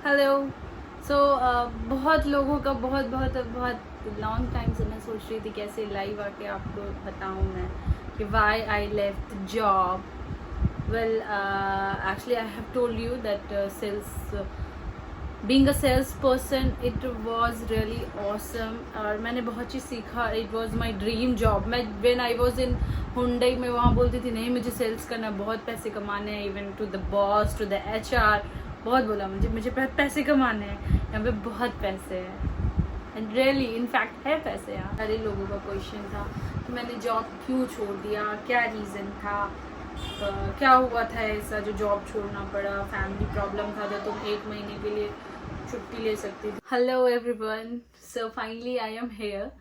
Hello. बहुत लोगों का बहुत बहुत बहुत लॉन्ग टाइम से मैं सोच रही थी कैसे लाइव आके आपको बताऊं मैं कि why I left job. Well actually I have told you that sales being a sales person it was really awesome और मैंने बहुत चीज़ सीखा। It was my dream job. मैं when I was in Hyundai में वहाँ बोलती थी नहीं मुझे सेल्स करना, बहुत पैसे कमाने हैं। Even to the boss to the HR बहुत बोला मुझे पैसे कमाने हैं, यहाँ पे बहुत पैसे हैं एंड रियली इनफैक्ट है पैसे। यहाँ सारे लोगों का क्वेश्चन था कि मैंने जॉब क्यों छोड़ दिया, क्या रीज़न था, क्या हुआ था ऐसा जो जॉब छोड़ना पड़ा। फैमिली प्रॉब्लम था जो तुम 1 महीने के लिए छुट्टी ले सकती थी। Hello everyone, so finally I am here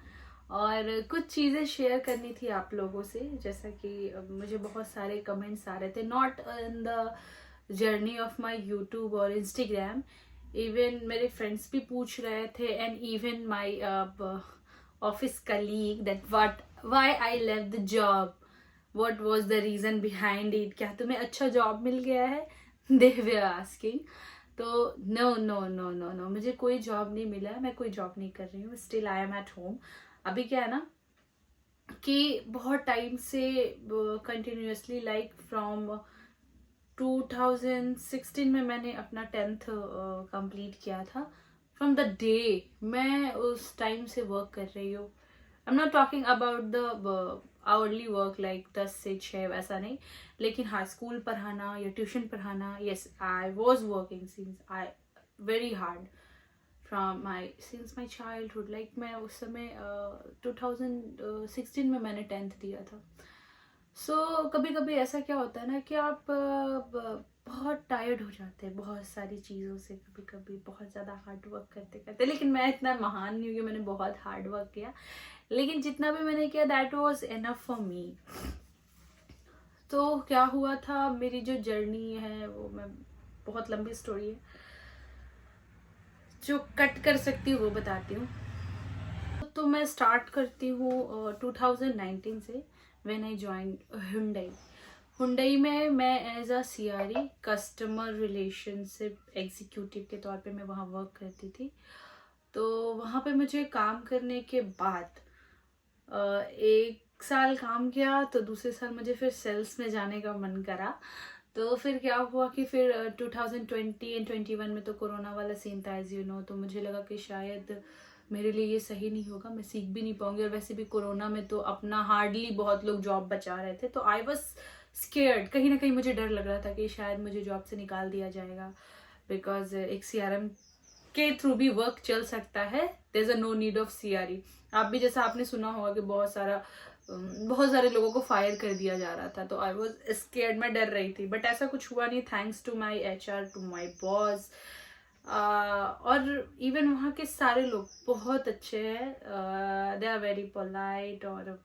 और कुछ चीज़ें शेयर करनी थी आप लोगों से। जैसा कि मुझे बहुत सारे कमेंट्स आ रहे थे, not in the journey of my YouTube और इंस्टाग्राम, इवन मेरे फ्रेंड्स भी पूछ रहे थे and even my office colleague that why I left the job, what was the reason behind it, क्या तुम्हें अच्छा जॉब मिल गया है they were asking। तो no no no no no, मुझे कोई जॉब नहीं मिला है, मैं कोई जॉब नहीं कर रही हूँ, still I am at home. अभी क्या है ना कि बहुत टाइम से कंटिन्यूसली लाइक फ्रॉम 2016 में मैंने अपना 10th कंप्लीट किया था। फ्रॉम द डे मैं उस टाइम से वर्क कर रही हूँ। आई am not talking about the hourly work like 10 से 6 वैसा नहीं, लेकिन हाँ स्कूल पढ़ाना या ट्यूशन पढ़ाना, yes I was working since I very hard from my since my childhood. Like मैं उस समय 2016 में मैंने 10th दिया था। कभी कभी ऐसा क्या होता है ना कि आप बहुत टायर्ड हो जाते हैं बहुत सारी चीज़ों से, कभी कभी बहुत ज़्यादा हार्ड वर्क करते करते। लेकिन मैं इतना महान नहीं हूँ कि मैंने बहुत हार्ड वर्क किया, लेकिन जितना भी मैंने किया that was enough for me. तो क्या हुआ था, मेरी जो जर्नी है वो मैं बहुत लंबी स्टोरी है, जो कट कर सकती हूँ वो बताती हूँ। तो मैं स्टार्ट करती हूँ 2019 से, when I join Hyundai. Hyundai में मैं as a CRE customer relationship executive के तौर पे मैं वहाँ वर्क करती थी। तो वहाँ पे मुझे काम करने के बाद 1 साल काम किया, तो दूसरे साल मुझे फिर सेल्स में जाने का मन करा। तो फिर क्या हुआ कि फिर 2020 एंड 21 में तो कोरोना वाला सीन था एज यू नो। तो मुझे लगा कि शायद मेरे लिए ये सही नहीं होगा, मैं सीख भी नहीं पाऊंगी, और वैसे भी कोरोना में तो अपना हार्डली बहुत लोग जॉब बचा रहे थे। तो आई वॉज स्केयर्ड, कहीं ना कहीं मुझे डर लग रहा था कि शायद मुझे जॉब से निकाल दिया जाएगा, बिकॉज एक CRM के थ्रू भी वर्क चल सकता है, there is a no need of CRE। आप भी जैसा आपने सुना होगा कि बहुत सारे लोगों को फायर कर दिया जा रहा था। तो आई वॉज स्केयर्ड, मैं डर रही थी, बट ऐसा कुछ हुआ नहीं, thanks to my HR to my boss. और इवन वहाँ के सारे लोग बहुत अच्छे हैं, दे आर वेरी पोलाइट, और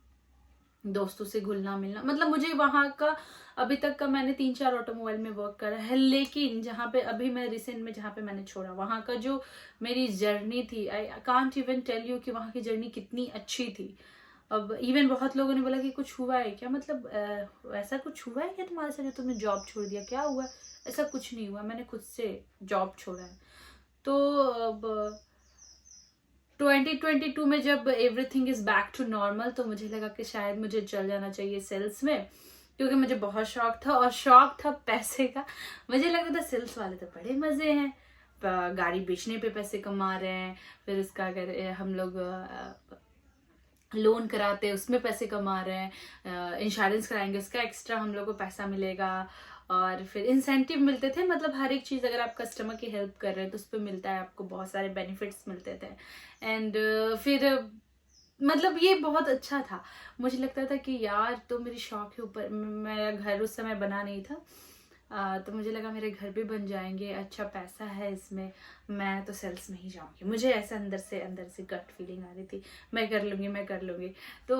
दोस्तों से घुलना मिलना, मतलब मुझे वहाँ का अभी तक का मैंने 3-4 ऑटोमोबाइल में वर्क करा है, लेकिन जहाँ पे अभी मैं रिसेंट में जहाँ पे मैंने छोड़ा, वहाँ का जो मेरी जर्नी थी, I can't even tell you कि वहाँ की जर्नी कितनी अच्छी थी। अब इवन बहुत लोगों ने बोला कि कुछ हुआ है क्या, मतलब ऐसा कुछ हुआ है क्या तुम्हारे साथ, तुमने जॉब छोड़ दिया, क्या हुआ। ऐसा कुछ नहीं हुआ, मैंने खुद से जॉब छोड़ा है। तो अब 2022 में जब everything is back to normal, तो मुझे लगा कि शायद मुझे चल जाना चाहिए सेल्स में, क्योंकि मुझे बहुत शौक था, और शौक था पैसे का। मुझे लगता था सेल्स वाले तो बड़े मजे हैं, गाड़ी बेचने पे पैसे कमा रहे हैं, फिर इसका अगर हम लोग लोन कराते हैं उसमें पैसे कमा रहे हैं, इंश्योरेंस कराएंगे उसका एक्स्ट्रा हम लोग को पैसा मिलेगा, और फिर इंसेंटिव मिलते थे। मतलब हर एक चीज़ अगर आप कस्टमर की हेल्प कर रहे हैं तो उस पर मिलता है, आपको बहुत सारे बेनिफिट्स मिलते थे। एंड फिर मतलब ये बहुत अच्छा था। मुझे लगता था कि यार तो मेरी शौक के ऊपर, मेरा घर उस समय बना नहीं था, तो मुझे लगा मेरे घर भी बन जाएंगे, अच्छा पैसा है इसमें, मैं तो सेल्स में ही जाऊंगी। मुझे ऐसा अंदर से गट फीलिंग आ रही थी, मैं कर लूंगी मैं कर लूंगी। तो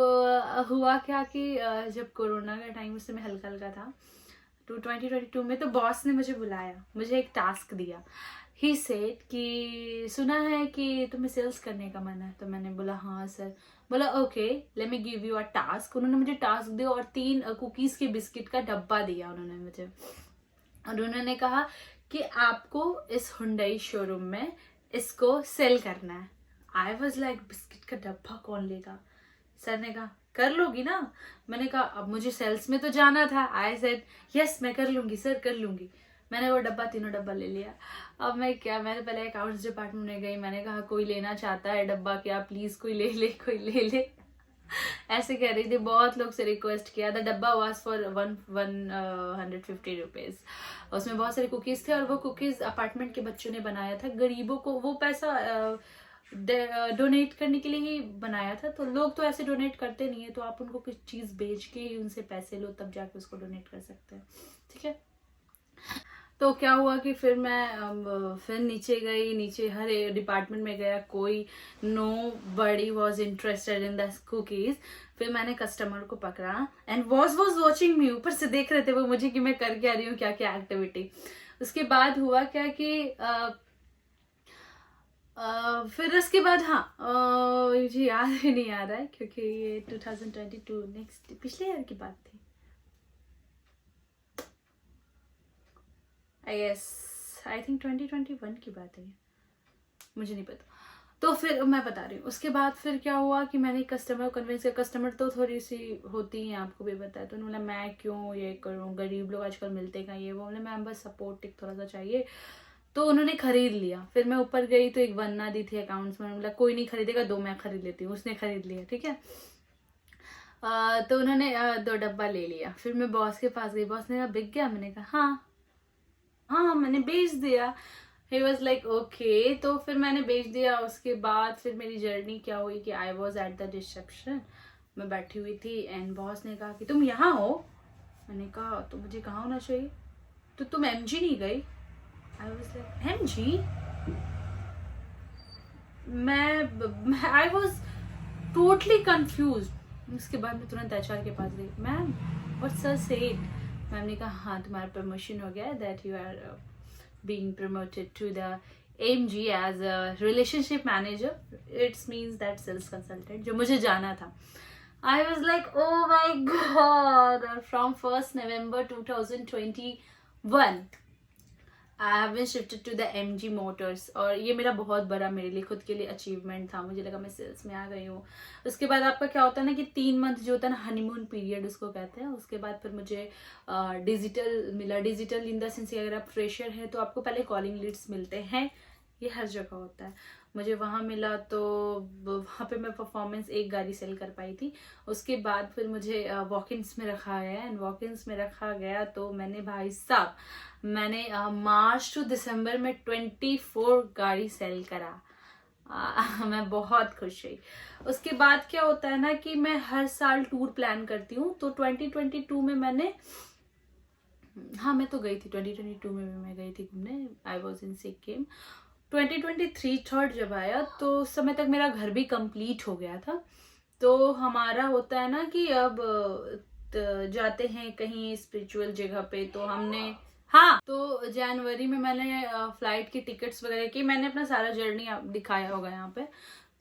हुआ क्या कि जब कोरोना का टाइम उस समय हल्का हल्का था, तो 2022 में तो बॉस ने मुझे बुलाया, मुझे एक टास्क दिया। ही सेड कि सुना है कि तुम्हें सेल्स करने का मन है। तो मैंने बोला हाँ सर। बोला okay let me give you a task. उन्होंने मुझे टास्क दिया और 3 कुकीज के बिस्किट का डब्बा दिया उन्होंने मुझे, और उन्होंने कहा कि आपको इस हुंडई शोरूम में इसको सेल करना है। आई वॉज लाइक बिस्किट का डब्बा कौन लेगा। सर ने कहा कर लोगी ना। मैंने कहा अब मुझे सेल्स में तो जाना था। आई सेड यस मैं कर लूंगी सर, कर लूंगी। मैंने वो डब्बा, तीनों डब्बा ले लिया। अब मैंने पहले अकाउंट्स डिपार्टमेंट में गई, मैंने कहा कोई लेना चाहता है डब्बा क्या, प्लीज कोई ले ले, कोई ले ले। ऐसे कह रही थी, बहुत लोग से रिक्वेस्ट किया था। डब्बा वाज फॉर 150 रुपीज। उसमें बहुत सारे कुकीज थे और वो कुकीज अपार्टमेंट के बच्चों ने बनाया था, गरीबों को वो पैसा डोनेट करने के लिए ही बनाया था। तो लोग तो ऐसे डोनेट करते नहीं है, तो आप उनको कुछ चीज बेच के ही उनसे पैसे लो, तब जाके उसको डोनेट कर सकते हैं। ठीक है। तो क्या हुआ कि फिर मैं फिर नीचे गई, नीचे हर डिपार्टमेंट में गया, कोई nobody was interested in the cookies. फिर मैंने कस्टमर को पकड़ा एंड वॉज वॉचिंग मी, ऊपर से देख रहे थे वो मुझे कि मैं कर क्या रही हूँ, क्या क्या एक्टिविटी। उसके बाद हुआ क्या कि फिर उसके बाद मुझे याद भी नहीं आ रहा है क्योंकि ये 2022 नेक्स्ट पिछले ईयर की बात थी। आई थिंक 2021 की बात है, मुझे नहीं पता। तो फिर मैं बता रही हूँ, उसके बाद फिर क्या हुआ कि मैंने कस्टमर को कन्विंस किया। कस्टमर तो थोड़ी सी होती हैं, आपको भी पता है। तो उन्होंने मैं क्यों ये करूँ, गरीब लोग आजकल मिलते कहाँ, ये वो। बोले मैम बस सपोर्ट थोड़ा सा चाहिए। तो उन्होंने खरीद लिया। फिर मैं ऊपर गई तो एक वन्ना दी थी अकाउंट्स में, बोला कोई नहीं खरीदेगा, दो मैं खरीद लेती हूँ। उसने खरीद लिया। ठीक है। तो उन्होंने 2 डब्बा ले लिया। फिर मैं बॉस के पास गई, बॉस ने कहा बिक गया। मैंने कहा हाँ मैंने बेच दिया। He was like okay. तो फिर मैंने बेच दिया। उसके बाद फिर मेरी जर्नी क्या हुई कि I was at the reception, मैं बैठी हुई थी एंड बॉस ने कहा कि तुम यहाँ हो। मैंने कहा तो मुझे कहाँ होना चाहिए। तो तुम MG नहीं गई। I was like MG। I was totally confuse. उसके बाद मैं तुरंत HR के पास गई, ma'am what sir said. Ma'am ने कहा हाँ तुम्हारा प्रमोशन हो गया, that you are being promoted to the MG as a relationship manager, it's means that sales consultant, जो मुझे जाना था। I was like oh my God. और from 1st November 2021 I have been shifted to the MG Motors. और ये मेरा बहुत बड़ा, मेरे लिए खुद के लिए अचीवमेंट था। मुझे लगा मैं सेल्स में आ गई हूँ। उसके बाद आपका क्या होता है ना कि 3 मंथ जो होता है ना, हनीमून पीरियड उसको कहते हैं। उसके बाद फिर मुझे डिजिटल मिला। डिजिटल इन द सेंस अगर आप फ्रेशर हैं तो आपको पहले कॉलिंग लीड्स मिलते हैं, ये हर जगह होता है। मुझे वहाँ मिला तो वहाँ पे मैं परफॉर्मेंस 1 गाड़ी सेल कर पाई थी। उसके बाद फिर मुझे वॉक-इन्स में रखा गया एंड वॉक-इन्स में रखा गया तो मैंने भाई साहब मैंने मार्च टू दिसंबर में 24 गाड़ी सेल करा। मैं बहुत खुश हुई। उसके बाद क्या होता है ना कि मैं हर साल टूर प्लान करती हूँ। तो 2022 में मैंने मैं तो गई थी। 2022 में भी मैं गई थी घूमने। I was in Sikkim. 2023 third जब आया तो उस समय तक मेरा घर भी कंप्लीट हो गया था। तो हमारा होता है ना कि अब जाते हैं कहीं स्पिरिचुअल जगह पे, तो हमने तो जनवरी में मैंने फ्लाइट की टिकट्स वगैरह की। मैंने अपना सारा जर्नी दिखाया होगा यहाँ पे।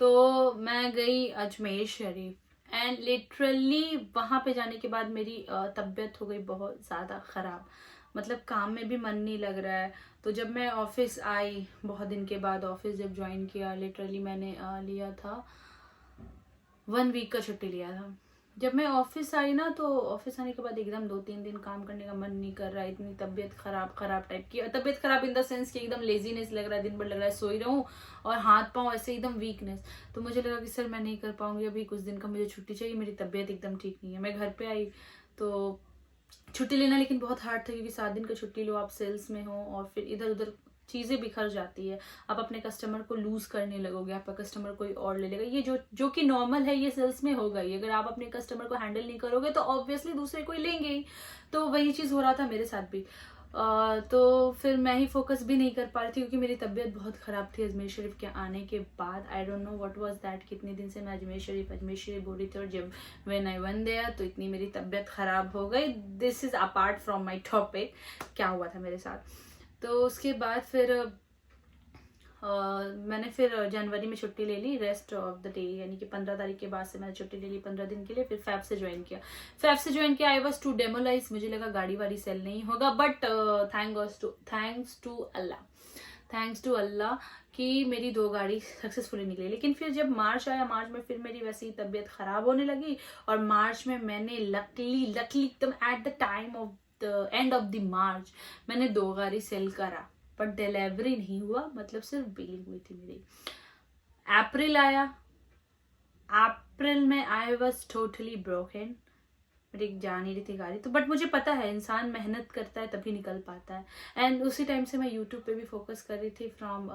तो मैं गई अजमेर शरीफ एंड लिटरली वहाँ पे जाने के बाद मेरी तबीयत हो गई बहुत ज़्यादा ख़राब। मतलब काम में भी मन नहीं लग रहा है। तो जब मैं ऑफिस आई, बहुत दिन के बाद ऑफिस जब ज्वाइन किया, लिटरली मैंने लिया था 1 वीक का छुट्टी लिया था। जब मैं ऑफिस आई ना, तो ऑफिस आने के बाद एकदम 2-3 दिन काम करने का मन नहीं कर रहा है। इतनी तबीयत खराब टाइप की। तबीयत खराब इन द सेंस कि एकदम लेजीनेस लग रहा है, दिन भर लग रहा है सोई रहूं और हाथ पांव ऐसे एकदम वीकनेस। तो मुझे लगा कि सर मैं नहीं कर पाऊंगी, अभी कुछ दिन का मुझे छुट्टी चाहिए, मेरी तबीयत एकदम ठीक नहीं है। मैं घर पे आई तो छुट्टी लेना लेकिन बहुत हार्ड था, क्योंकि 7 दिन का छुट्टी लो, आप सेल्स में हो और फिर इधर उधर चीज़ें बिखर जाती है। आप अपने कस्टमर को लूज करने लगोगे, आपका कस्टमर कोई और ले लेगा। ये जो कि नॉर्मल है, ये सेल्स में होगा ही। अगर आप अपने कस्टमर को हैंडल नहीं करोगे तो ऑब्वियसली दूसरे कोई लेंगे ही। तो वही चीज़ हो रहा था मेरे साथ भी। तो फिर मैं ही फोकस भी नहीं कर पा रही थी, क्योंकि मेरी तबीयत बहुत ख़राब थी अजमेर शरीफ के आने के बाद। I don't know what was that. कितने दिन से मैं अजमेर शरीफ बोल रही थी, और जब व्हेन आई वन देयर तो इतनी मेरी तबीयत ख़राब हो गई। This is apart from my topic, क्या हुआ था मेरे साथ। तो उसके बाद फिर मैंने फिर जनवरी में छुट्टी ले ली रेस्ट ऑफ द डे, यानी कि 15 तारीख के बाद से मैंने छुट्टी ले ली 15 दिन के लिए। फिर फैब से ज्वाइन किया। आई वॉज टू डेमोलाइज, मुझे लगा गाड़ी वाड़ी सेल नहीं होगा, बट थैंक्स टू अल्लाह कि मेरी 2 गाड़ी सक्सेसफुली निकली। लेकिन फिर जब मार्च आया, मार्च में फिर मेरी वैसे ही तबीयत खराब होने लगी, और मार्च में मैंने लकली एकदम at the time of the end of the March मैंने 2 गाड़ी सेल करा, बट डिलीवरी नहीं हुआ, मतलब सिर्फ बिलिंग हुई थी मेरी। अप्रैल आया, अप्रैल में आई वॉज टोटली ब्रोकन, मेरी जा नहीं रही थी गाड़ी तो, बट मुझे पता है इंसान मेहनत करता है तभी निकल पाता है। एंड उसी टाइम से मैं यूट्यूब पे भी फोकस कर रही थी। फ्रॉम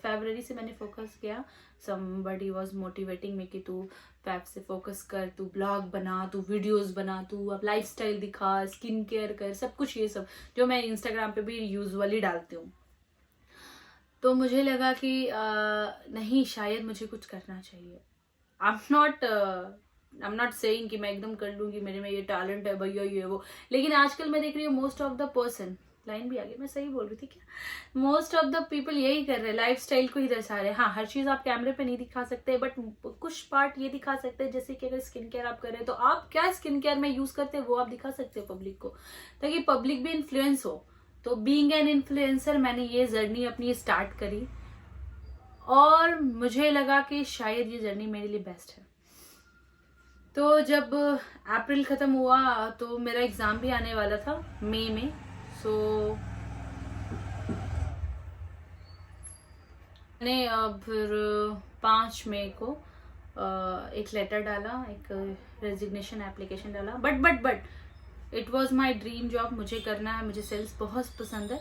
फरवरी से मैंने फोकस किया, समबडी वाज मोटिवेटिंग मी कि तू फैब से फोकस कर, तू ब्लॉग बना, तू वीडियोस बना, तू अब लाइफस्टाइल दिखा, स्किन केयर कर, सब कुछ ये सब जो मैं इंस्टाग्राम पे भी यूजुअली डालती हूँ। तो मुझे लगा कि नहीं, शायद मुझे कुछ करना चाहिए। आई एम नॉट सेइंग कि मैं एकदम कर लूंगी, मेरे में ये टैलेंट है भैया ये वो, लेकिन आजकल मैं देख रही हूँ most of the person, line भी आ गई, मैं सही बोल रही थी क्या, मोस्ट ऑफ द पीपल यही कर रहे हैं, लाइफ स्टाइल को ही दर्शा रहे हैं। हाँ, हर चीज आप कैमरे पे नहीं दिखा सकते, बट कुछ पार्ट ये दिखा सकते हैं, जैसे कि अगर स्किन केयर आप कर रहे हैं तो आप क्या स्किन केयर में यूज करते हैं वो आप दिखा सकते हैं पब्लिक को, ताकि पब्लिक भी इन्फ्लुएंस हो। तो बीइंग एन इन्फ्लुएंसर मैंने ये जर्नी अपनी स्टार्ट करी, और मुझे लगा कि शायद ये जर्नी मेरे लिए बेस्ट है। तो जब अप्रैल ख़त्म हुआ तो मेरा एग्ज़ाम भी आने वाला था मई में। सो मैंने फिर 5 मई को एक लेटर डाला, एक रेजिग्नेशन एप्लीकेशन डाला, but it was my dream job, मुझे करना है, मुझे सेल्स बहुत पसंद है।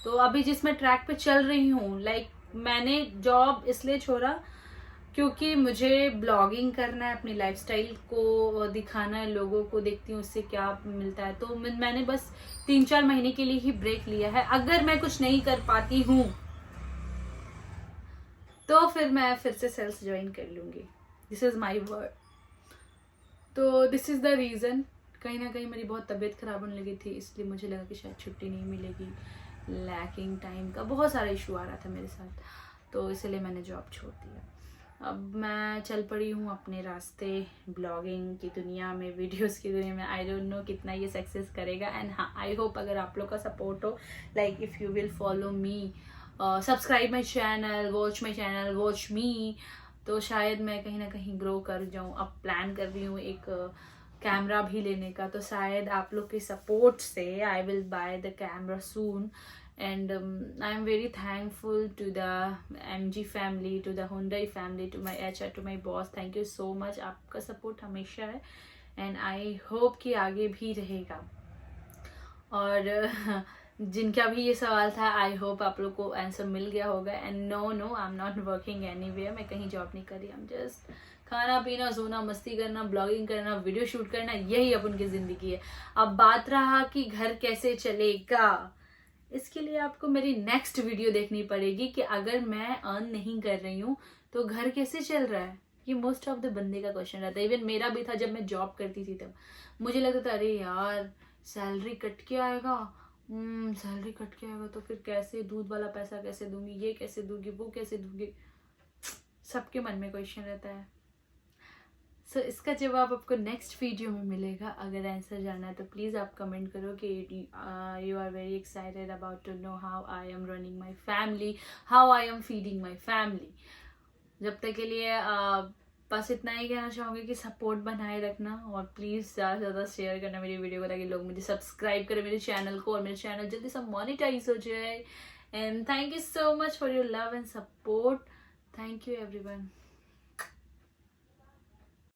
तो अभी जिस मैं ट्रैक पे चल रही हूँ, लाइक मैंने जॉब इसलिए छोड़ा क्योंकि मुझे ब्लॉगिंग करना है, अपनी लाइफस्टाइल को दिखाना है, लोगों को देखती हूँ उससे क्या मिलता है। तो मैंने बस 3-4 महीने के लिए ही ब्रेक लिया है। अगर मैं कुछ नहीं कर पाती हूँ तो फिर मैं फिर से सेल्स ज्वाइन कर लूँगी, दिस इज़ माई वर्ड। तो दिस इज़ द रीज़न। कहीं ना कहीं मेरी बहुत तबीयत ख़राब होने लगी थी, इसलिए मुझे लगा कि शायद छुट्टी नहीं मिलेगी, लैकिंग टाइम का बहुत सारा इशू आ रहा था मेरे साथ, तो इसलिए मैंने जॉब छोड़ दिया। अब मैं चल पड़ी हूँ अपने रास्ते ब्लॉगिंग की दुनिया में, वीडियोस की दुनिया में। आई डोंट नो कितना ये सक्सेस करेगा, एंड हाँ, आई होप अगर आप लोग का सपोर्ट हो, like if you will follow me, subscribe my channel, watch मी, तो शायद मैं कहीं ना कहीं ग्रो कर जाऊँ। अब प्लान कर रही हूँ एक कैमरा भी लेने का, तो शायद आप लोग के सपोर्ट से I will by the camera soon. And I am very thankful to the MG family, to the Hyundai family, to my HR, to my boss. Thank you so much. आपका सपोर्ट हमेशा है, and I hope कि आगे भी रहेगा। और जिनका भी ये सवाल था, आई होप आप लोग को आंसर मिल गया होगा। And no I am not working anywhere, मैं कहीं जॉब नहीं कर रही, आई एम जस्ट खाना पीना सोना मस्ती करना, ब्लॉगिंग करना, वीडियो शूट करना, यही अपन की जिंदगी है। अब बात रहा कि घर कैसे चलेगा, इसके लिए आपको मेरी नेक्स्ट वीडियो देखनी पड़ेगी कि अगर मैं अर्न नहीं कर रही हूँ तो घर कैसे चल रहा है। ये मोस्ट ऑफ द बंदे का क्वेश्चन रहता है, इवन मेरा भी था। जब मैं जॉब करती थी तब मुझे लगता था अरे यार सैलरी कट के आएगा, सैलरी कट के आएगा तो फिर कैसे दूध वाला पैसा कैसे दूंगी, ये कैसे दूंगी, वो कैसे दूंगी, सबके मन में क्वेश्चन रहता है। सो इसका जवाब आपको नेक्स्ट वीडियो में मिलेगा। अगर आंसर जानना है तो प्लीज़ आप कमेंट करो कि you are very excited about to know how I am running my family, how I am feeding my family. जब तक के लिए बस इतना ही कहना चाहूँगी कि सपोर्ट बनाए रखना, और प्लीज़ ज़्यादा से ज़्यादा शेयर करना मेरी वीडियो को, ताकि लोग मुझे सब्सक्राइब करें मेरे चैनल को, और मेरे चैनल जल्दी से मोनेटाइज हो जाए। And thank you so much for your love and support. Thank you everyone.